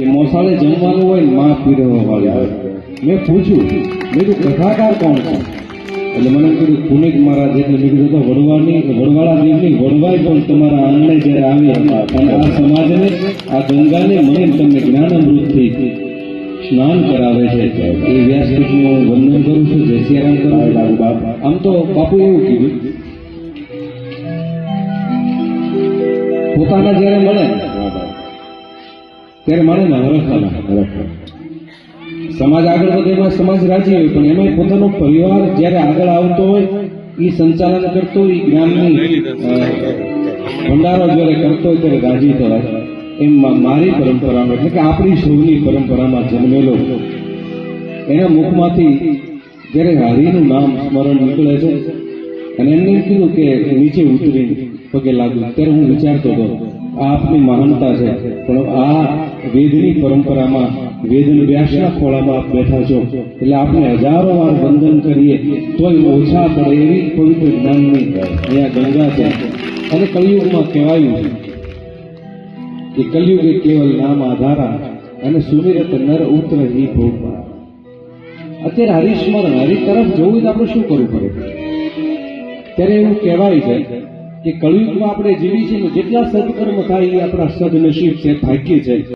કે મોસાળે જમવાનું હોય ને માં પીરવા વાળી હોય. મેં પૂછ્યું, મેં કીધું કથાકાર કોણ છે? એટલે મને કીધું પુનિક મહારાજ. એટલે મેં કીધું તો વડવાળા દેવની વડવાઈ પણ તમારા આંગણે જ્યારે આવી અને આ સમાજને, આ ગંગાને મને તમને જ્ઞાન અમૃતથી સ્નાન કરાવે છે. એ વ્યાસપીઠનું હું વંદન કરું છું. જય સિયારામ કરું લાગુ બાપ. આમ તો બાપુ એવું કીધું, પોતાના જયારે મળે ત્યારે મળે ને હરખાના. સમાજ આગળ વધે એમાં સમાજ રાજી હોય, પણ એમાં પોતાનો પરિવાર જયારે આગળ આવતો હોય, એ સંચાલન કરતો હોય, જ્ઞાનની ભંડારો જયારે કરતો હોય ત્યારે રાજી થવાય. એમ મારી પરંપરામાં, એટલે કે આપણી સૌની પરંપરામાં જન્મેલો એના મુખમાંથી જયારે હરિનું નામ સ્મરણ નીકળે છે અને એમને કીધું કે નીચે ઉતરીને પગે લાગુ, ત્યારે હું વિચારતો હતો આ આપની મહાનતા છે, પણ આ વેદની પરંપરામાં વેદન વ્યાસના ખોળામાં આપ બેઠા છો, એટલે આપણે હજારો વાર વંદન કરીએ તોય ઓછા પડે એવી પવિત્ર જ્ઞાનની અહીંયા ગંગા છે. અને કળિયુગમાં કહેવાયું છે કે કલયુગે કેવલ નામ આધારા અને સુમિરત નર ઉત્ર હિ ભોગવા. અત્યારે હરિસ્મરણ, હરિ તરફ જવું તો આપણે શું કરવું પડે? ત્યારે એવું કહેવાય છે કે કળિયુગમાં આપણે જીવી છીએ, જેટલા સત્કર્મ થાય એ આપણા સદનસીબ છે, ભાગ્ય છે.